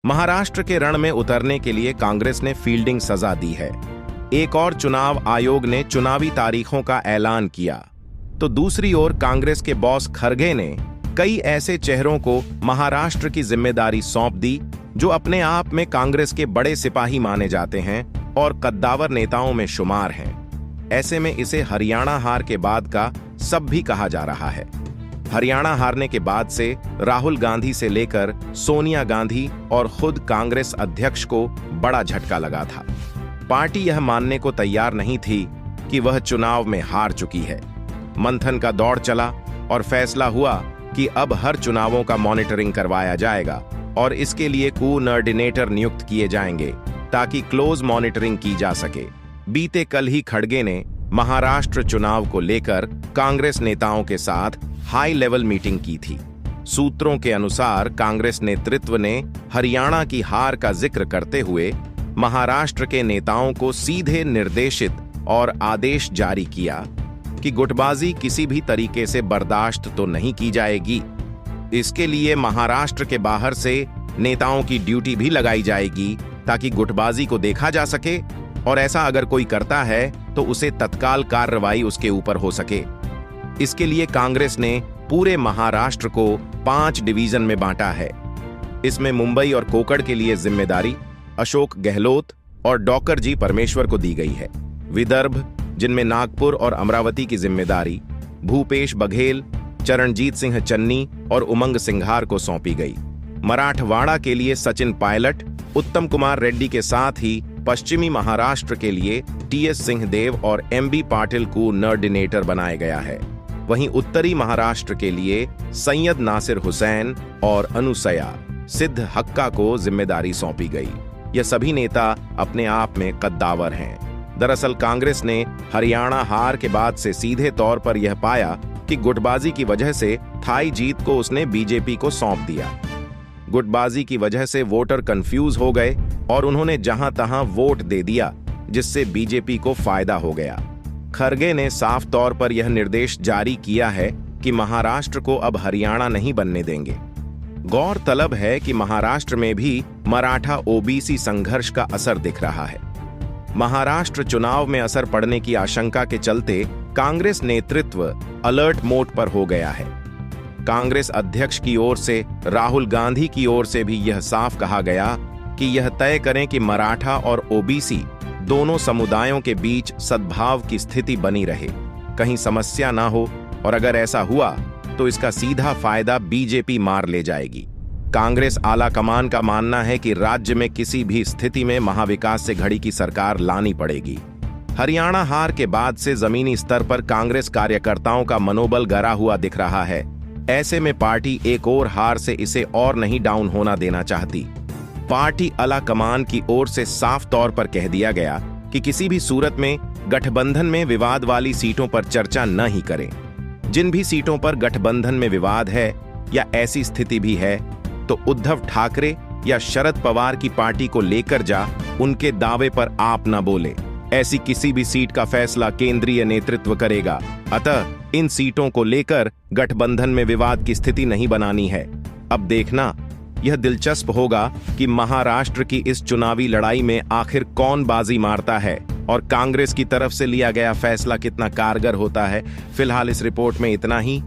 महाराष्ट्र के रण में उतरने के लिए कांग्रेस ने फील्डिंग सजा दी है। एक और चुनाव आयोग ने चुनावी तारीखों का ऐलान किया, तो दूसरी ओर कांग्रेस के बॉस खरगे ने कई ऐसे चेहरों को महाराष्ट्र की जिम्मेदारी सौंप दी जो अपने आप में कांग्रेस के बड़े सिपाही माने जाते हैं और कद्दावर नेताओं में शुमार हैं। ऐसे में इसे हरियाणा हार के बाद का सब भी कहा जा रहा है। हरियाणा हारने के बाद से राहुल गांधी से लेकर सोनिया गांधी और खुद कांग्रेस अध्यक्ष को बड़ा झटका लगा था। पार्टी यह मानने को तैयार नहीं थी कि वह चुनाव में हार चुकी है। मंथन का दौर चला और फैसला हुआ कि अब हर चुनावों का मॉनिटरिंग करवाया जाएगा और इसके लिए कोऑर्डिनेटर नियुक्त किए जाएंगे ताकि क्लोज मॉनिटरिंग की जा सके। बीते कल ही खड़गे ने महाराष्ट्र चुनाव को लेकर कांग्रेस नेताओं के साथ हाई लेवल मीटिंग की थी। सूत्रों के अनुसार कांग्रेस नेतृत्व ने हरियाणा की हार का जिक्र करते हुए महाराष्ट्र के नेताओं को सीधे निर्देशित और आदेश जारी किया कि गुटबाजी किसी भी तरीके से बर्दाश्त तो नहीं की जाएगी। इसके लिए महाराष्ट्र के बाहर से नेताओं की ड्यूटी भी लगाई जाएगी ताकि गुटबाजी को देखा जा सके और ऐसा अगर कोई करता है तो उसे तत्काल कार्रवाई उसके ऊपर हो सके। इसके लिए कांग्रेस ने पूरे महाराष्ट्र को 5 डिवीजन में बांटा है। इसमें मुंबई और कोकड़ के लिए जिम्मेदारी अशोक गहलोत और डॉक्टर जी परमेश्वर को दी गई है। विदर्भ, जिनमें नागपुर और अमरावती की जिम्मेदारी भूपेश बघेल, चरणजीत सिंह चन्नी और उमंग सिंघार को सौंपी गई। मराठवाड़ा के लिए सचिन पायलट, उत्तम कुमार रेड्डी के साथ ही पश्चिमी महाराष्ट्र के लिए टीएस सिंहदेव और एमबी पाटिल को कोऑर्डिनेटर बनाया गया है। वहीं उत्तरी महाराष्ट्र के लिए सैयद नासिर हुसैन और अनुसया सिद्ध हक्का को जिम्मेदारी सौंपी गई। यह सभी नेता अपने आप में कद्दावर हैं। दरअसल कांग्रेस ने हरियाणा हार के बाद से सीधे तौर पर यह पाया कि गुटबाजी की वजह से थाई जीत को उसने बीजेपी को सौंप दिया। गुटबाजी की वजह से वोटर कंफ्यूज हो गए और उन्होंने जहां तहां वोट दे दिया, जिससे बीजेपी को फायदा हो गया। खरगे ने साफ तौर पर यह निर्देश जारी किया है कि महाराष्ट्र को अब हरियाणा नहीं बनने देंगे। गौरतलब है कि महाराष्ट्र में भी मराठा ओबीसी संघर्ष का असर दिख रहा है। महाराष्ट्र चुनाव में असर पड़ने की आशंका के चलते कांग्रेस नेतृत्व अलर्ट मोड पर हो गया है। कांग्रेस अध्यक्ष की ओर से राहुल गांधी की ओर से भी यह साफ कहा गया कि यह तय करें कि मराठा और ओबीसी दोनों समुदायों के बीच सद्भाव की स्थिति बनी रहे, कहीं समस्या ना हो, और अगर ऐसा हुआ तो इसका सीधा फायदा बीजेपी मार ले जाएगी। कांग्रेस आला कमान का मानना है कि राज्य में किसी भी स्थिति में महाविकास से घड़ी की सरकार लानी पड़ेगी। हरियाणा हार के बाद से जमीनी स्तर पर कांग्रेस कार्यकर्ताओं का मनोबल गिरा हुआ दिख रहा है। ऐसे में पार्टी एक और हार से इसे और नहीं डाउन होना देना चाहती। पार्टी आला कमान की ओर से साफ तौर पर कह दिया गया कि किसी भी सूरत में गठबंधन में विवाद वाली सीटों पर चर्चा न ही करें। जिन भी सीटों पर गठबंधन में विवाद है या ऐसी स्थिति भी है तो उद्धव ठाकरे या शरद पवार की पार्टी को लेकर जा उनके दावे पर आप न बोले। ऐसी किसी भी सीट का फैसला केंद्रीय नेतृत्व करेगा। अतः इन सीटों को लेकर गठबंधन में विवाद की स्थिति नहीं बनानी है। अब देखना यह दिलचस्प होगा कि महाराष्ट्र की इस चुनावी लड़ाई में आखिर कौन बाजी मारता है और कांग्रेस की तरफ से लिया गया फैसला कितना कारगर होता है। फिलहाल इस रिपोर्ट में इतना ही।